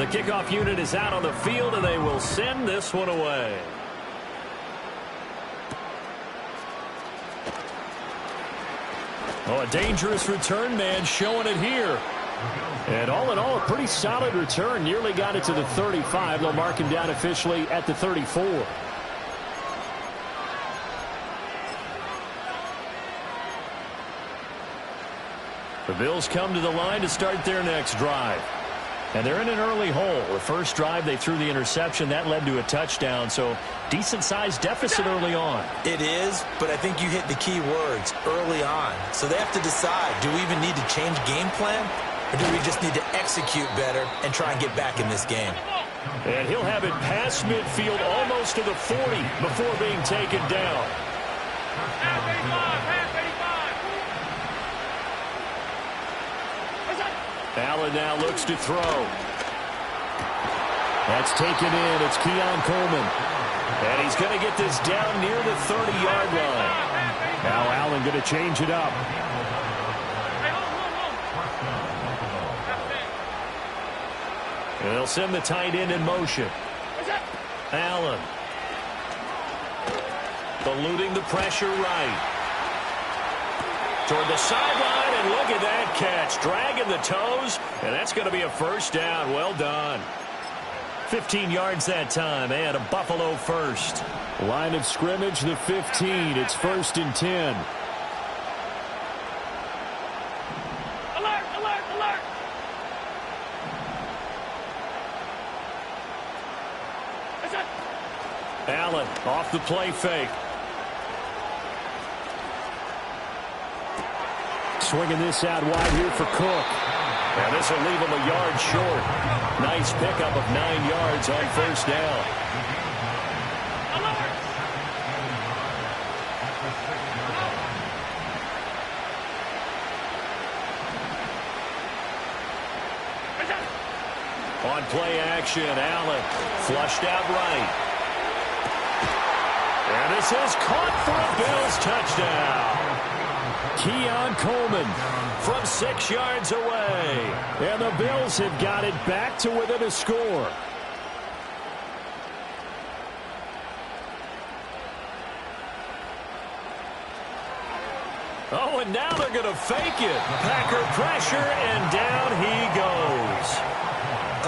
The kickoff unit is out on the field, and they will send this one away. Oh, a dangerous return man showing it here. And all in all, a pretty solid return. Nearly got it to the 35. They'll mark him down officially at the 34. The Bills come to the line to start their next drive. And they're in an early hole. The first drive, they threw the interception. That led to a touchdown, so decent-sized deficit early on. It is, but I think you hit the key words, early on. So they have to decide, do we even need to change game plan, or do we just need to execute better and try and get back in this game? And he'll have it past midfield almost to the 40 before being taken down. Allen now looks to throw. That's taken in. It's Keon Coleman. And he's going to get this down near the 30-yard line. Now Allen going to change it up. And they'll send the tight end in motion. Allen. Eluding the pressure right. Toward the sideline, and look at that catch. Dragging the toes, and that's going to be a first down. Well done. 15 yards that time, and a Buffalo first. Line of scrimmage, the 15. It's 1st and 10. Alert, alert, alert. Allen off the play fake. Swinging this out wide here for Cook. And this will leave him a yard short. Nice pickup of 9 yards on first down. On play action, Allen flushed out right. And this is caught for a Bills touchdown. Keon Coleman from 6 yards away. And the Bills have got it back to within a score. Oh, and now they're going to fake it. Packer pressure, and down he goes.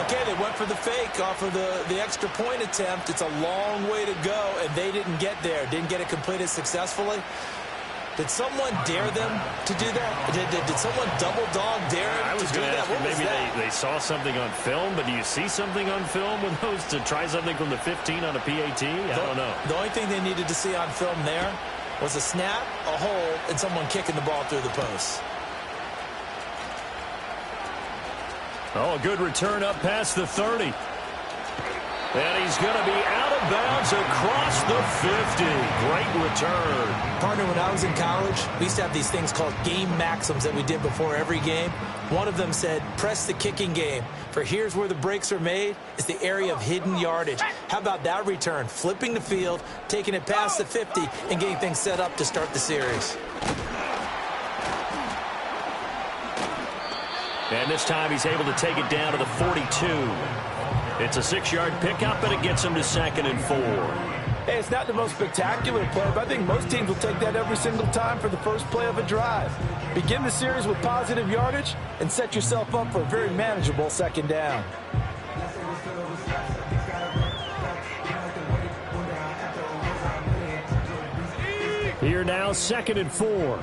Okay, they went for the fake off of the extra point attempt. It's a long way to go, and they didn't get there. Didn't get it completed successfully. Did someone dare them to do that? Did someone double dog dare them to do that? Maybe they saw something on film, but do you see something on film with those to try something from the 15 on a PAT? I don't know. The only thing they needed to see on film there was a snap, a hole, and someone kicking the ball through the post. Oh, a good return up past the 30. And he's going to be out of bounds across the 50. Great return. Partner, when I was in college, we used to have these things called game maxims that we did before every game. One of them said, press the kicking game. For here's where the breaks are made. It's the area of hidden yardage. How about that return? Flipping the field, taking it past the 50, and getting things set up to start the series. And this time he's able to take it down to the 42. It's a 6-yard pickup, and it gets him to 2nd and 4. Hey, it's not the most spectacular play, but I think most teams will take that every single time for the first play of a drive. Begin the series with positive yardage and set yourself up for a very manageable 2nd down. Here now, 2nd and 4.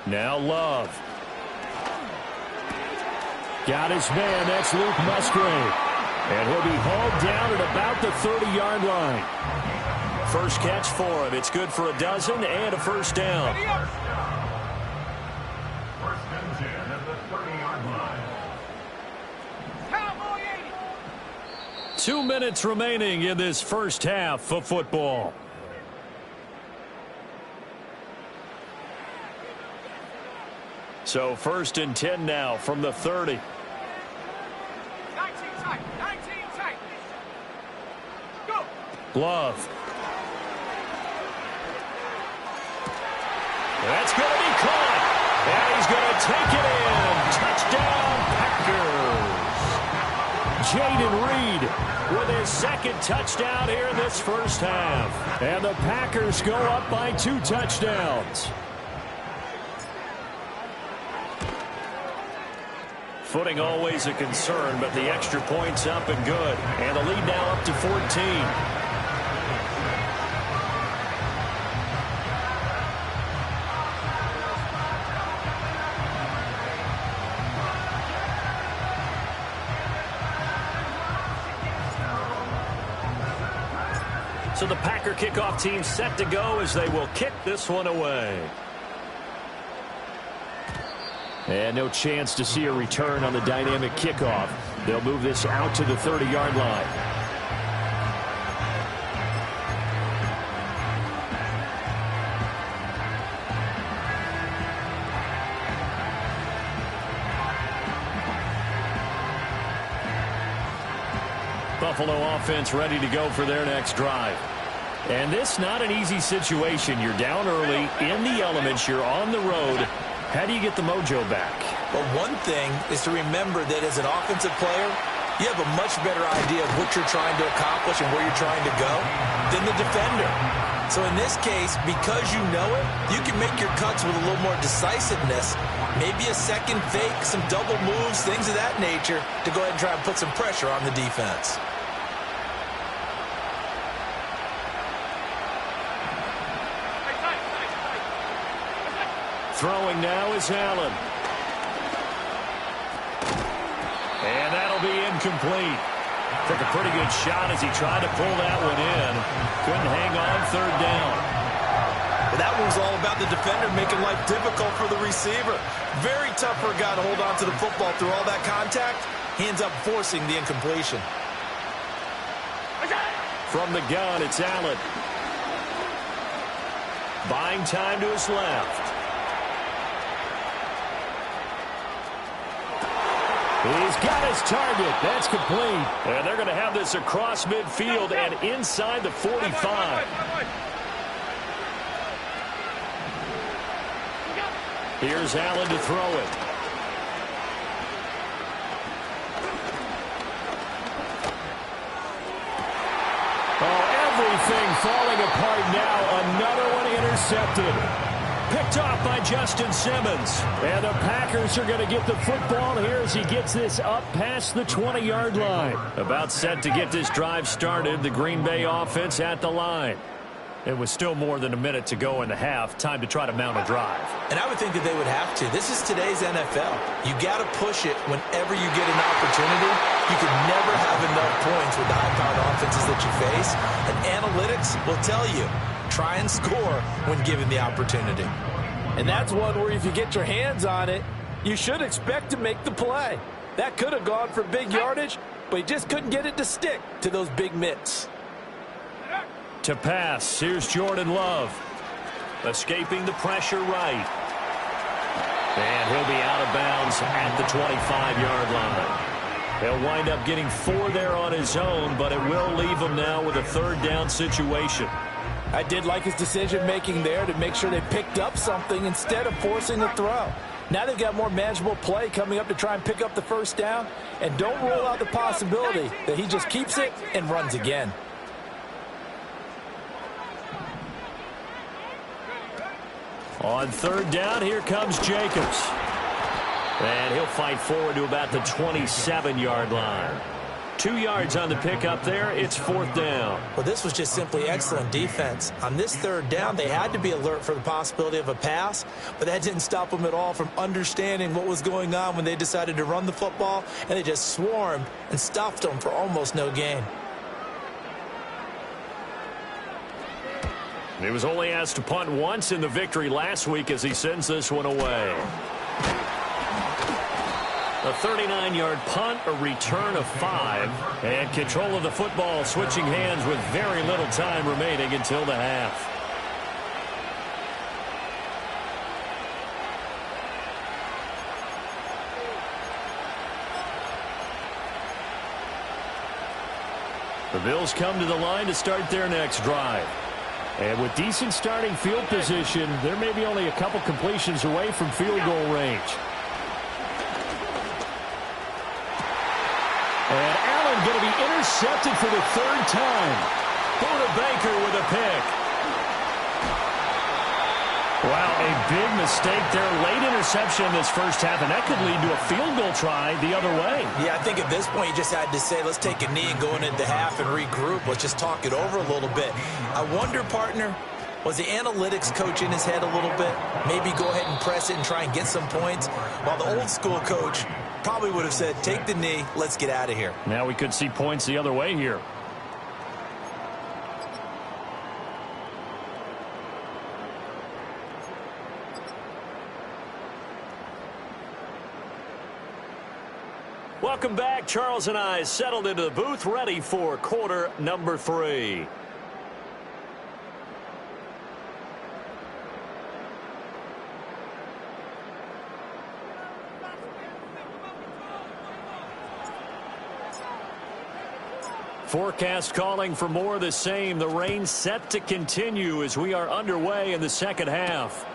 Now Love. Got his man. That's Luke Musgrave. And he'll be hauled down at about the 30-yard line. First catch for him. It's good for a dozen and a first down. 1st and 10 at the 30-yard line. 2 minutes remaining in this first half of football. So 1st and 10 now from the 30. 19 tight. 19 tight. Go. Love. That's going to be caught. And he's going to take it in. Touchdown, Packers. Jaden Reed with his second touchdown here in this first half. And the Packers go up by 2 touchdowns. Footing always a concern, but the extra point's up and good. And the lead now up to 14. So the Packer kickoff team set to go as they will kick this one away. And no chance to see a return on the dynamic kickoff. They'll move this out to the 30-yard line. Buffalo offense ready to go for their next drive. And this not an easy situation. You're down early, in the elements, you're on the road. How do you get the mojo back? Well, one thing is to remember that as an offensive player, you have a much better idea of what you're trying to accomplish and where you're trying to go than the defender. So in this case, because you know it, you can make your cuts with a little more decisiveness. Maybe a second fake, some double moves, things of that nature to go ahead and try and put some pressure on the defense. Throwing now is Allen. And that'll be incomplete. Took a pretty good shot as he tried to pull that one in. Couldn't hang on third down. Well, that one was all about the defender making life difficult for the receiver. Very tough for a guy to hold on to the football through all that contact. He ends up forcing the incompletion. From the gun, it's Allen. Buying time to his left. He's got his target. That's complete. And they're going to have this across midfield and inside the 45. Here's Allen to throw it. Oh, everything falling apart now. Another one intercepted. Picked off by Justin Simmons. And the Packers are going to get the football here as he gets this up past the 20-yard line. About set to get this drive started. The Green Bay offense at the line. It was still more than a minute to go in the half. Time to try to mount a drive. And I would think that they would have to. This is today's NFL. You got to push it whenever you get an opportunity. You can never have enough points with the high-powered offenses that you face. And analytics will tell you, try and score when given the opportunity. And that's one where if you get your hands on it, you should expect to make the play. That could have gone for big yardage, but he just couldn't get it to stick to those big mitts. To pass, here's Jordan Love. Escaping the pressure right. And he'll be out of bounds at the 25-yard line. He'll wind up getting 4 there on his own, but it will leave him now with a third down situation. I did like his decision-making there to make sure they picked up something instead of forcing the throw. Now they've got more manageable play coming up to try and pick up the first down, and don't rule out the possibility that he just keeps it and runs again. On third down, here comes Jacobs. And he'll fight forward to about the 27-yard line. 2 yards on the pickup there. It's fourth down. Well, this was just simply excellent defense. On this third down, they had to be alert for the possibility of a pass, but that didn't stop them at all from understanding what was going on when they decided to run the football, and they just swarmed and stuffed them for almost no gain. He was only asked to punt once in the victory last week as he sends this one away. A 39-yard punt, a return of 5, and control of the football switching hands with very little time remaining until the half. The Bills come to the line to start their next drive. And with decent starting field position, there may be only a couple completions away from field goal range. And Allen going to be intercepted for the third time. Buda Baker with a pick. Wow, a big mistake there. Late interception in this first half, and that could lead to a field goal try the other way. Yeah, I think at this point you just had to say, let's take a knee and go into half and regroup. Let's just talk it over a little bit. I wonder, partner, was the analytics coach in his head a little bit? Maybe go ahead and press it and try and get some points, while the old school coach probably would have said, take the knee, let's get out of here. Now we could see points the other way here. Welcome back. Charles and I settled into the booth, ready for quarter number 3. Forecast calling for more of the same. The rain set to continue as we are underway in the second half.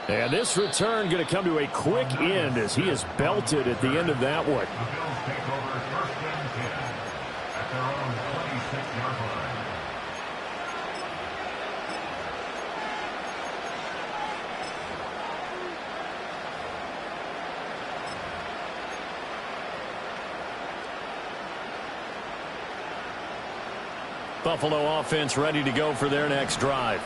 And this return going to come to a quick end as he is belted at the end of that one. The Bills take over first and 10 at their own 26-yard line. Buffalo offense ready to go for their next drive.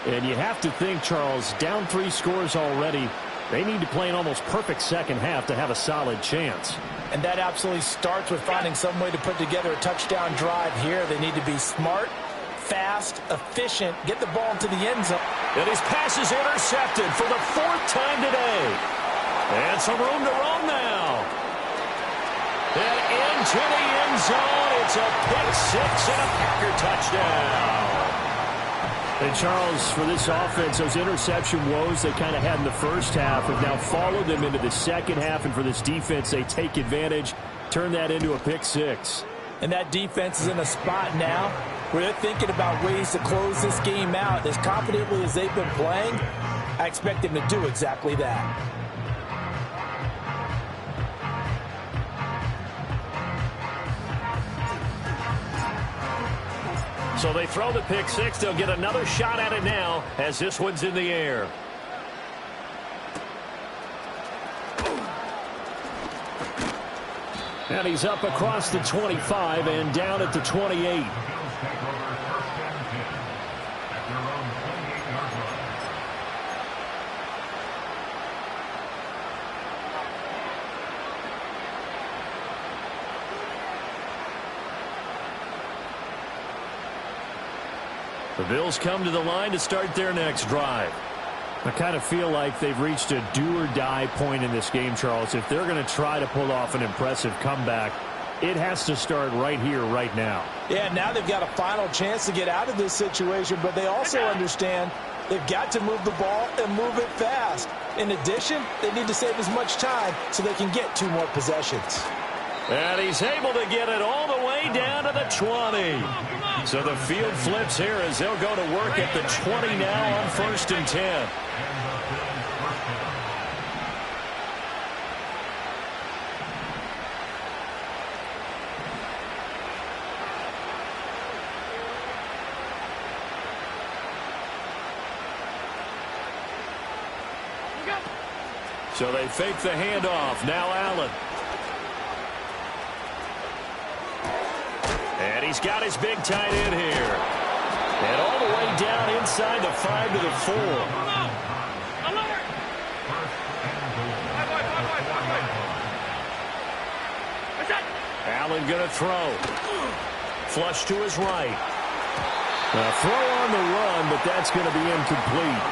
And you have to think, Charles, down 3 scores already. They need to play an almost perfect second half to have a solid chance. And that absolutely starts with finding some way to put together a touchdown drive here. They need to be smart, fast, efficient, get the ball into the end zone. And his pass is intercepted for the 4th time today. And some room to roam now. And into the end zone. It's a pick 6 and a Packer touchdown. And Charles, for this offense, those interception woes they kind of had in the first half have now followed them into the second half. And for this defense, they take advantage, turn that into a pick 6. And that defense is in a spot now where they're thinking about ways to close this game out. As confidently as they've been playing, I expect them to do exactly that. So they throw the pick 6. They'll get another shot at it now as this one's in the air. And he's up across the 25 and down at the 28. The Bills take over first and 10 at their own 28-yard line. The Bills come to the line to start their next drive. I kind of feel like they've reached a do-or-die point in this game, Charles. If they're going to try to pull off an impressive comeback, it has to start right here, right now. Yeah, now they've got a final chance to get out of this situation, but they also understand they've got to move the ball and move it fast. In addition, they need to save as much time so they can get 2 more possessions. And he's able to get it all the way down to the 20. So the field flips here as they'll go to work at the 20 now on 1st and 10. So they fake the handoff. Now Allen. And he's got his big tight end here. And all the way down inside the 5 to the 4. Alert! Allen going to throw. Flush to his right. A throw on the run, but that's going to be incomplete.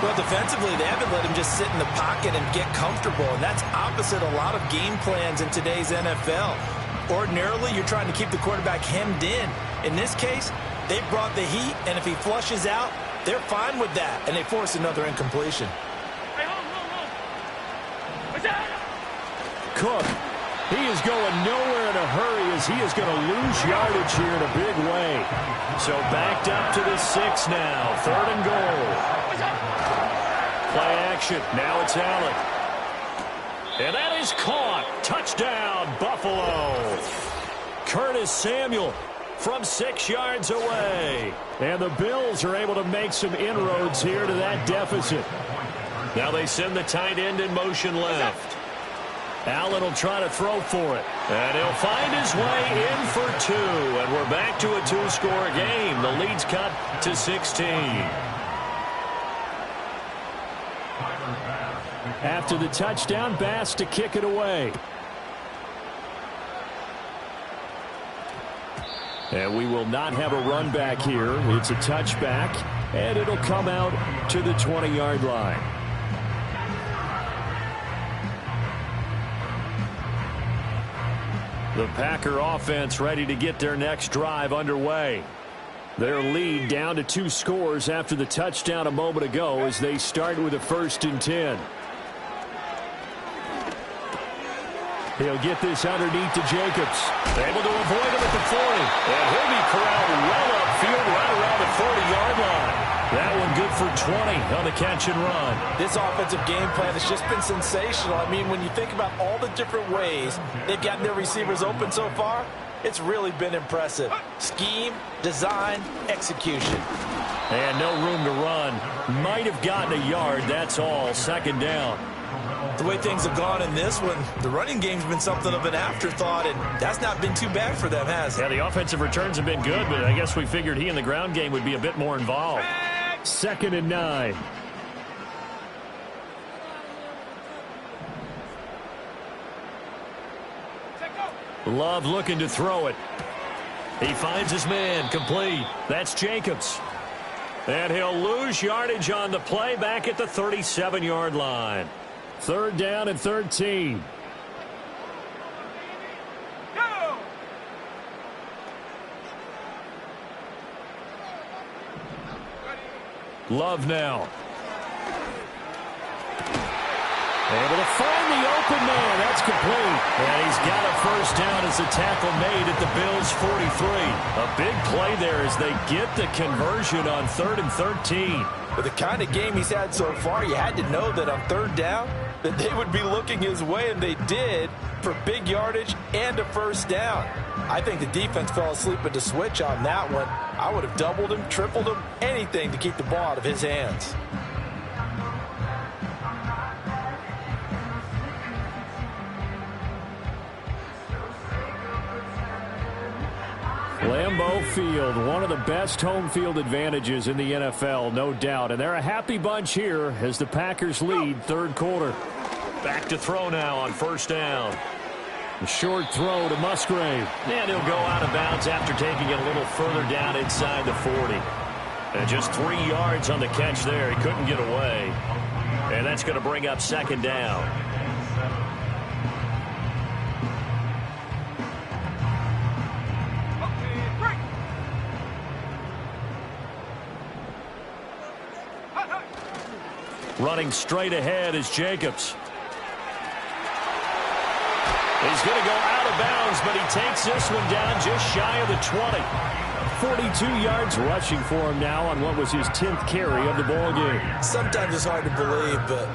Well, defensively, they haven't let him just sit in the pocket and get comfortable, and that's opposite a lot of game plans in today's NFL. Ordinarily, you're trying to keep the quarterback hemmed in. In this case, they brought the heat, and if he flushes out, they're fine with that, and they force another incompletion. Hey, hold. Cook He is going nowhere in a hurry as he is going to lose yardage here in a big way. So backed up to the 6 now. 3rd and goal. Play action. Now it's Allen. And that is caught. Touchdown, Buffalo. Curtis Samuel from 6 yards away. And the Bills are able to make some inroads here to that deficit. Now they send the tight end in motion left. Allen will try to throw for it. And he'll find his way in for 2. And we're back to a 2-score game. The lead's cut to 16. After the touchdown, Bass to kick it away. And we will not have a run back here. It's a touchback, and it'll come out to the 20-yard line. The Packer offense ready to get their next drive underway. Their lead down to 2 scores after the touchdown a moment ago as they start with a 1st and 10. He'll get this underneath to Jacobs. Able to avoid him at the 40. And he'll be corralled well upfield right around the 40-yard line. That one good for 20 on the catch and run. This offensive game plan has just been sensational. I mean, when you think about all the different ways they've gotten their receivers open so far, it's really been impressive. Scheme, design, execution. And no room to run. Might have gotten a yard, that's all. 2nd down. The way things have gone in this one, the running game's been something of an afterthought, and that's not been too bad for them, has it? Yeah, the offensive returns have been good, but I guess we figured he in the ground game would be a bit more involved. 2nd and 9. Love looking to throw it. He finds his man, complete. That's Jacobs. And he'll lose yardage on the play back at the 37-yard line. 3rd down and 13. Go! Love now. Able to find the open man. That's complete. And he's got a 1st down as a tackle made at the Bills' 43. A big play there as they get the conversion on 3rd and 13. With the kind of game he's had so far, you had to know that on 3rd down, that they would be looking his way, and they did, for big yardage and a 1st down. I think the defense fell asleep at the switch on that one. I would have doubled him, tripled him, anything to keep the ball out of his hands. Lambeau Field, one of the best home field advantages in the NFL, no doubt. And they're a happy bunch here as the Packers lead 3rd quarter. Back to throw now on 1st down. A short throw to Musgrave. And he'll go out of bounds after taking it a little further down inside the 40. And just 3 yards on the catch there. He couldn't get away. And that's going to bring up 2nd down. Running straight ahead is Jacobs. He's going to go out of bounds, but he takes this one down just shy of the 20. 42 yards rushing for him now on what was his 10th carry of the ball game. Sometimes it's hard to believe, but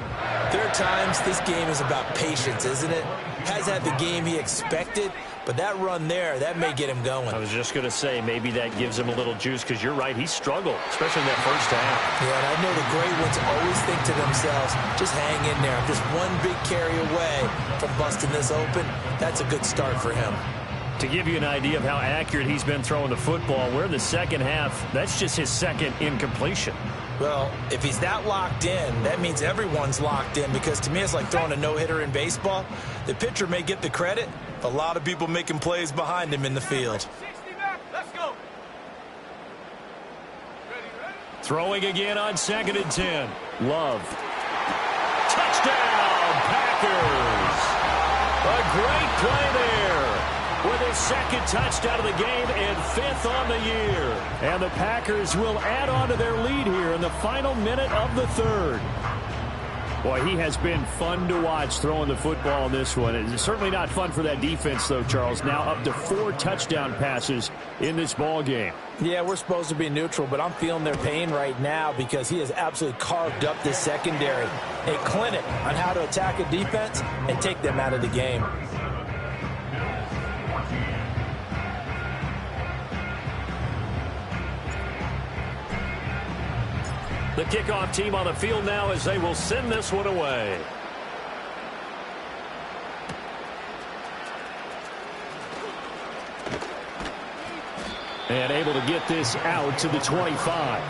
there are times this game is about patience, isn't it? Has had the game he expected, but that run there, that may get him going. I was just going to say, maybe that gives him a little juice, because you're right, he struggled, especially in that 1st half. Yeah, and I know the great ones always think to themselves, just hang in there. I'm just one big carry away from busting this open. That's a good start for him. To give you an idea of how accurate he's been throwing the football, we're in the 2nd half. That's just his 2nd incompletion. Well, if he's that locked in, that means everyone's locked in, because to me it's like throwing a no-hitter in baseball. The pitcher may get the credit, a lot of people making plays behind him in the field. 60 back. Let's go. Throwing again on 2nd and 10. Love. Touchdown, Packers. A great play there. With his 2nd touchdown of the game and 5th on the year. And the Packers will add on to their lead here in the final minute of the 3rd. Boy, he has been fun to watch throwing the football in this one. It's certainly not fun for that defense, though, Charles. Now up to 4 touchdown passes in this ball game. Yeah, we're supposed to be neutral, but I'm feeling their pain right now because he has absolutely carved up this secondary. A clinic on how to attack a defense and take them out of the game. The kickoff team on the field now as they will send this one away. And able to get this out to the 25.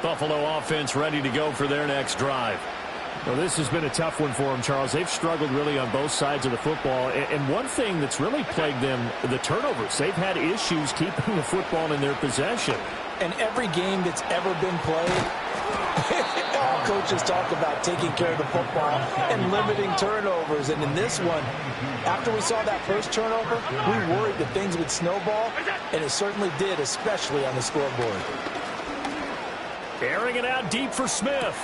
Buffalo offense ready to go for their next drive. Well, this has been a tough one for them, Charles. They've struggled really on both sides of the football. And one thing that's really plagued them, the turnovers. They've had issues keeping the football in their possession. And every game that's ever been played, all coaches talk about taking care of the football and limiting turnovers. And in this one, after we saw that first turnover, we worried that things would snowball, and it certainly did, especially on the scoreboard. Airing it out deep for Smith.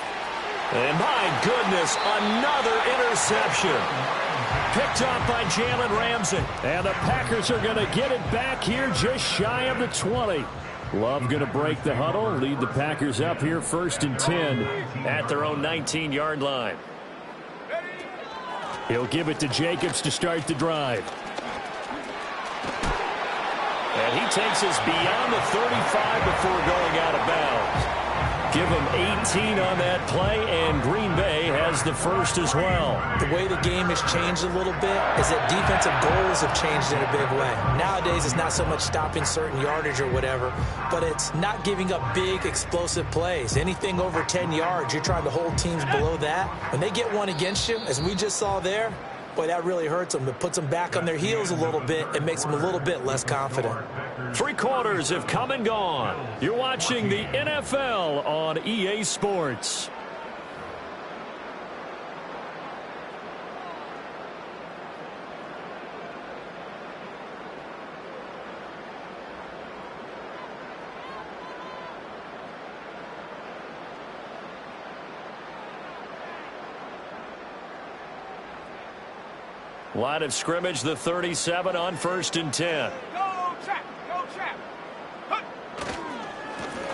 And my goodness, another interception. Picked up by Jalen Ramsey. And the Packers are going to get it back here just shy of the 20. Love going to break the huddle, lead the Packers up here 1st and 10 at their own 19-yard line. He'll give it to Jacobs to start the drive. And he takes us beyond the 35 before going out of bounds. Give them 18 on that play, and Green Bay has the first as well. The way the game has changed a little bit is that defensive goals have changed in a big way. Nowadays, it's not so much stopping certain yardage or whatever, but it's not giving up big, explosive plays. Anything over 10 yards, you're trying to hold teams below that. When they get one against you, as we just saw there, boy, that really hurts them. It puts them back on their heels a little bit and makes them a little bit less confident. 3 quarters have come and gone. You're watching the NFL on EA Sports. Line of scrimmage, the 37 on 1st and 10. Go, trap! Go, trap!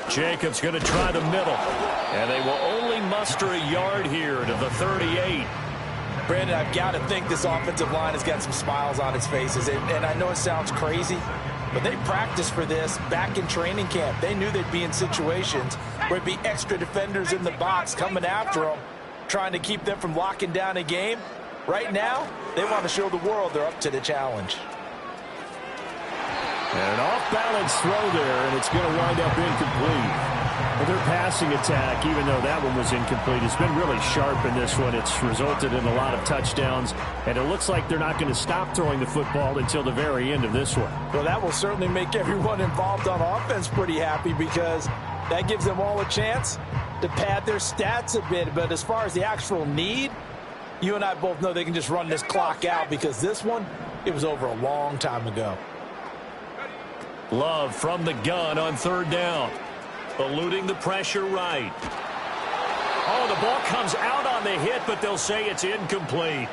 Jacobs going to try the middle. And they will only muster a yard here to the 38. Brandon, I've got to think this offensive line has got some smiles on its faces. And I know it sounds crazy, but they practiced for this back in training camp. They knew they'd be in situations where it'd be extra defenders in the box coming after them, trying to keep them from locking down a game. Right now, they want to show the world they're up to the challenge. And an off-balance throw there, and it's going to wind up incomplete. But their passing attack, even though that one was incomplete, has been really sharp in this one. It's resulted in a lot of touchdowns, and it looks like they're not going to stop throwing the football until the very end of this one. Well, that will certainly make everyone involved on offense pretty happy because that gives them all a chance to pad their stats a bit. But as far as the actual need, you and I both know they can just run this clock out because this one, it was over a long time ago. Love from the gun on 3rd down. Eluding the pressure right. Oh, the ball comes out on the hit, but they'll say it's incomplete.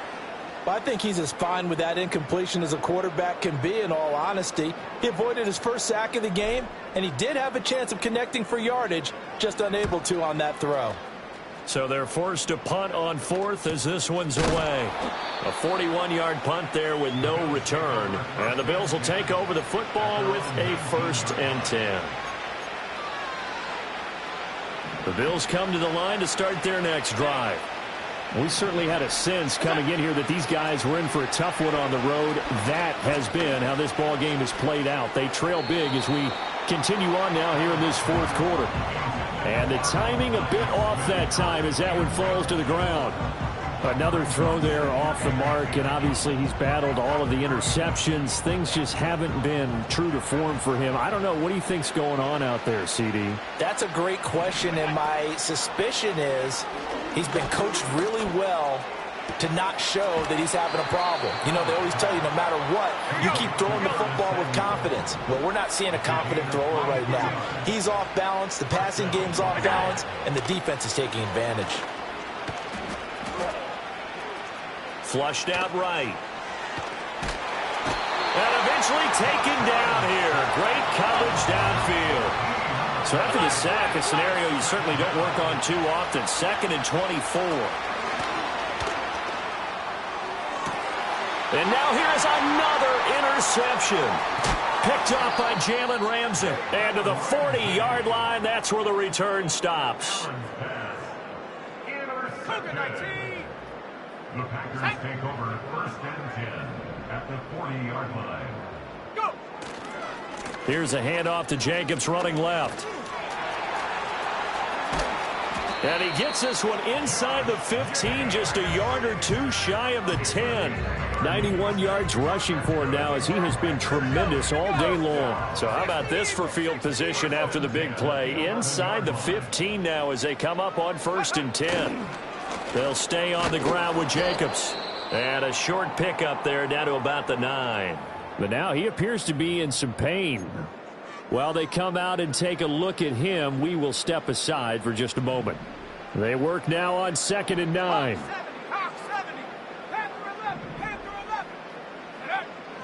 Well, I think he's as fine with that incompletion as a quarterback can be, in all honesty. He avoided his first sack of the game, and he did have a chance of connecting for yardage, just unable to on that throw. So they're forced to punt on 4th as this one's away. A 41-yard punt there with no return. And the Bills will take over the football with a 1st and 10. The Bills come to the line to start their next drive. We certainly had a sense coming in here that these guys were in for a tough one on the road. That has been how this ball game has played out. They trail big as we continue on now here in this 4th quarter. And the timing a bit off that time as that one falls to the ground. Another throw there off the mark, and obviously he's battled all of the interceptions. Things just haven't been true to form for him. I don't know. What do you think's going on out there, CD? That's a great question, and my suspicion is he's been coached really well to not show that he's having a problem. You know, they always tell you no matter what, you keep throwing the football with confidence. Well, we're not seeing a confident thrower right now. He's off balance, the passing game's off balance, and the defense is taking advantage. Flushed out right. And eventually taken down here. Great coverage downfield. So after the sack, a scenario you certainly don't work on too often. 2nd and 24. And now here's another interception. Picked up by Jalen Ramsey. And to the 40-yard line, that's where the return stops. Cougar 19. The Packers take over 1st and 10 at the 40-yard line. Go. Here's a handoff to Jacobs running left. And he gets this one inside the 15, just a yard or two shy of the 10. 91 yards rushing for him now as he has been tremendous all day long. So how about this for field position after the big play? Inside the 15 now as they come up on 1st and 10. They'll stay on the ground with Jacobs. And a short pickup there down to about the 9. But now he appears to be in some pain. While they come out and take a look at him, we will step aside for just a moment. They work now on 2nd and 9.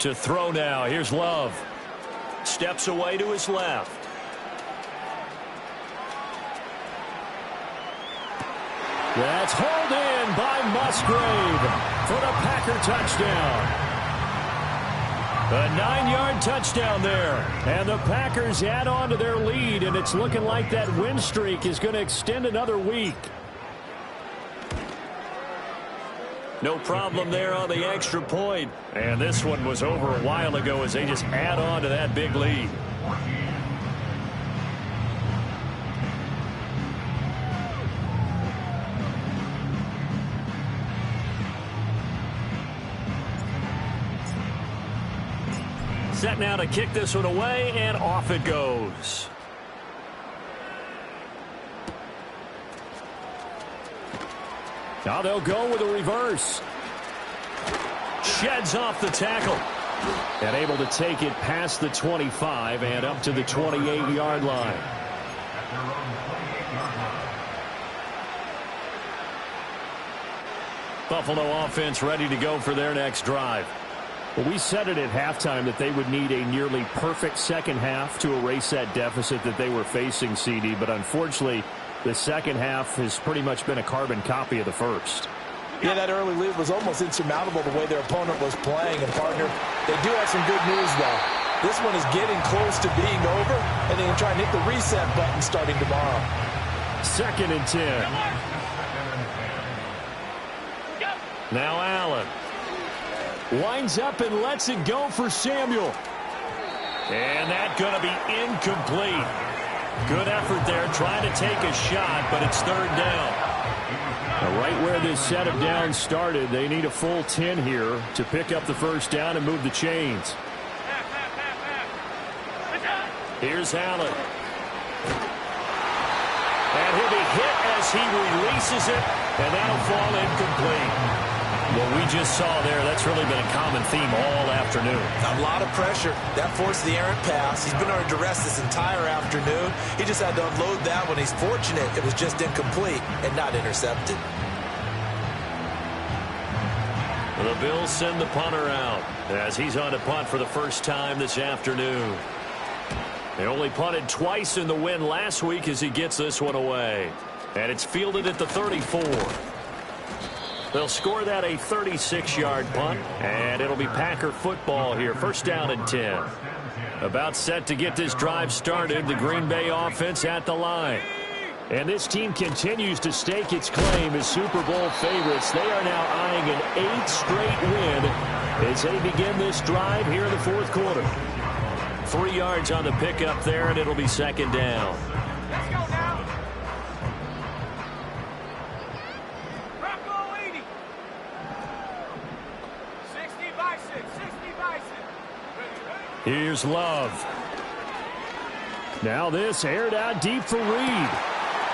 To throw now. Here's Love. Steps away to his left. That's hauled in by Musgrave for the Packer touchdown. A 9-yard touchdown there. And the Packers add on to their lead, and it's looking like that win streak is going to extend another week. No problem there on the extra point. And this one was over a while ago as they just add on to that big lead. Set now to kick this one away, and off it goes. Now they'll go with a reverse. Sheds off the tackle. And able to take it past the 25 and up to the 28-yard line. Buffalo offense ready to go for their next drive. Well, we said it at halftime that they would need a nearly perfect second half to erase that deficit that they were facing, CD. But unfortunately, the second half has pretty much been a carbon copy of the first. Yeah, that early lead was almost insurmountable the way their opponent was playing. And, partner, they do have some good news, though. This one is getting close to being over, and they can try and hit the reset button starting tomorrow. 2nd and 10. Now Allen. Winds up and lets it go for Samuel. And that's going to be incomplete. Good effort there trying to take a shot, but it's 3rd down. Now right where this set of downs started, they need a full 10 here to pick up the 1st down and move the chains. Here's Allen. And he'll be hit as he releases it, and that'll fall incomplete. What we just saw there, that's really been a common theme all afternoon. A lot of pressure. That forced the errant pass. He's been under duress this entire afternoon. He just had to unload that one. He's fortunate it was just incomplete and not intercepted. The Bills send the punter out as he's on to punt for the first time this afternoon. They only punted twice in the win last week as he gets this one away. And it's fielded at the 34. They'll score that a 36-yard punt, and it'll be Packer football here. 1st down and 10. About set to get this drive started. The Green Bay offense at the line. And this team continues to stake its claim as Super Bowl favorites. They are now eyeing an 8th straight win as they begin this drive here in the 4th quarter. 3 yards on the pickup there, and it'll be 2nd down. Let's go now. Rocco 80. 60 by 6. 60 by 6. Ready. Here's Love. Now this aired out deep for Reed.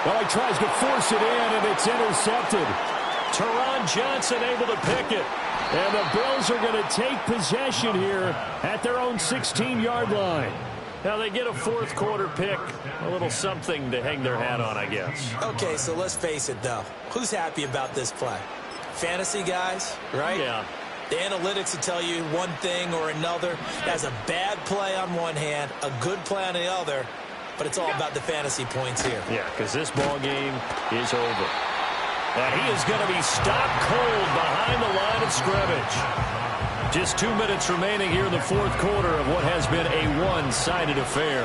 Well, he tries to force it in, and it's intercepted. Teron Johnson able to pick it. And the Bills are going to take possession here at their own 16-yard line. Now they get a fourth quarter pick, a little something to hang their hat on, I guess. Okay, so let's face it, though. Who's happy about this play? Fantasy guys, right? Yeah. The analytics will tell you one thing or another. That's a bad play on one hand, a good play on the other, but it's all about the fantasy points here. Yeah, because this ball game is over. And he is going to be stopped cold behind the line of scrimmage. Just 2 minutes remaining here in the fourth quarter of what has been a one-sided affair.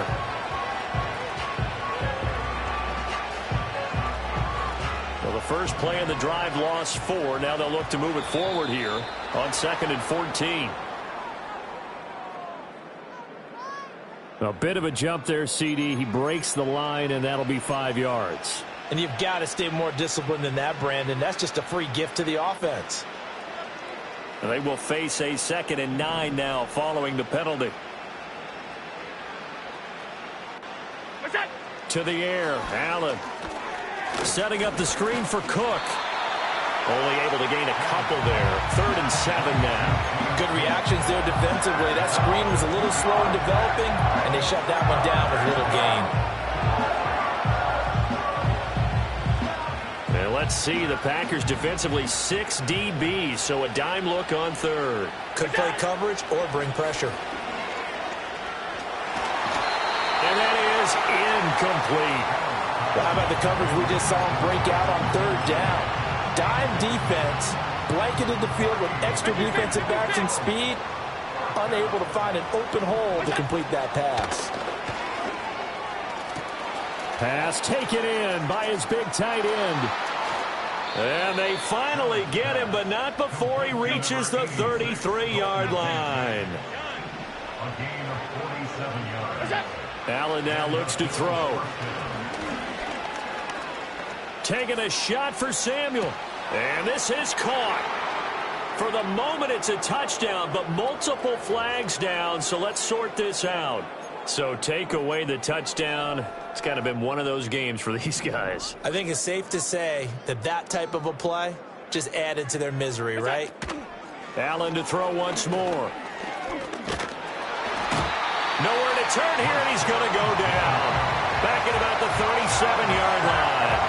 Well, the first play of the drive lost 4. Now they'll look to move it forward here on 2nd and 14. A bit of a jump there, CD. He breaks the line, and that'll be 5 yards. And you've got to stay more disciplined than that, Brandon. That's just a free gift to the offense. And they will face a 2nd and 9 now following the penalty. To the air, Allen. Setting up the screen for Cook. Only able to gain a couple there. 3rd and 7 now. Good reactions there defensively. That screen was a little slow in developing, and they shut that one down with little gain. And let's see, the Packers defensively 6 DBs, so a dime look on 3rd. Could play coverage or bring pressure. And that is incomplete. Well, how about the coverage we just saw him break out on 3rd down? Dime defense, blanketed the field with extra defensive backs and speed, unable to find an open hole to complete that pass. Pass taken in by his big tight end. And they finally get him, but not before he reaches the 33-yard line. A gain of 47 yards. Allen now looks to throw. Taking a shot for Samuel. And this is caught. For the moment, it's a touchdown, but multiple flags down, so let's sort this out. So take away the touchdown. It's kind of been one of those games for these guys. I think it's safe to say that that type of a play just added to their misery, right? Allen to throw once more. Nowhere to turn here, and he's going to go down. Back at about the 37-yard line.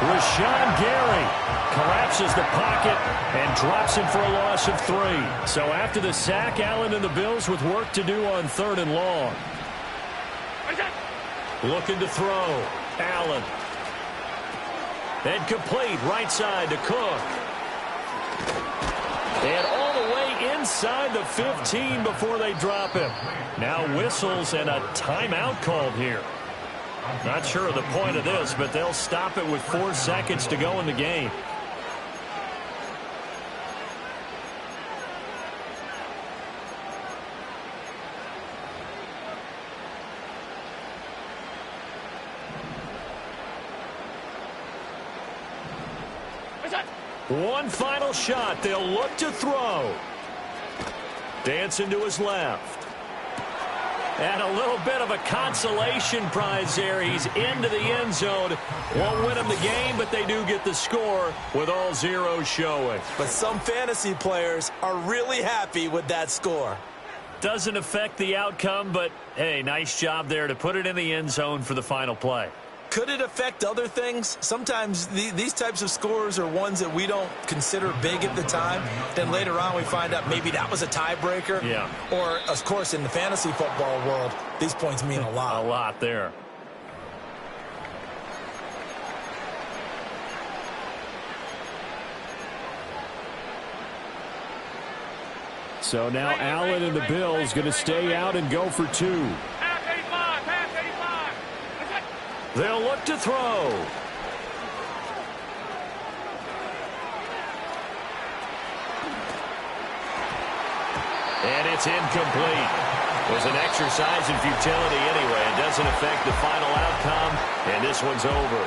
Rashawn Gary collapses the pocket and drops him for a loss of 3. So after the sack, Allen and the Bills with work to do on 3rd and long. Looking to throw. Allen. And complete right side to Cook. And all the way inside the 15 before they drop him. Now whistles and a timeout called here. Not sure of the point of this, but they'll stop it with 4 seconds to go in the game. One final shot. They'll look to throw. Dancing to his left. And a little bit of a consolation prize there. He's into the end zone. Won't win them the game, but they do get the score with all zeros showing. But some fantasy players are really happy with that score. Doesn't affect the outcome, but, hey, nice job there to put it in the end zone for the final play. Could it affect other things? Sometimes these types of scores are ones that we don't consider big at the time. Then later on we find out maybe that was a tiebreaker. Yeah. Or, of course, in the fantasy football world, these points mean a lot. A lot there. So now Allen and the Bills going to stay out and go for 2. They'll look to throw. And it's incomplete. It was an exercise in futility anyway. It doesn't affect the final outcome, and this one's over.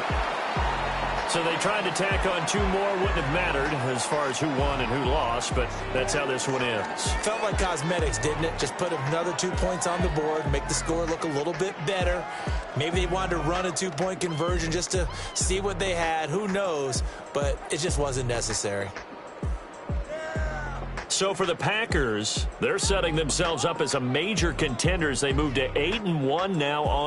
So they tried to tack on 2 more. Wouldn't have mattered as far as who won and who lost, but that's how this one ends. Felt like cosmetics, didn't it? Just put another 2 points on the board, make the score look a little bit better. Maybe they wanted to run a 2-point conversion just to see what they had. Who knows? But it just wasn't necessary. So for the Packers, they're setting themselves up as a major contender as they move to 8-1 now on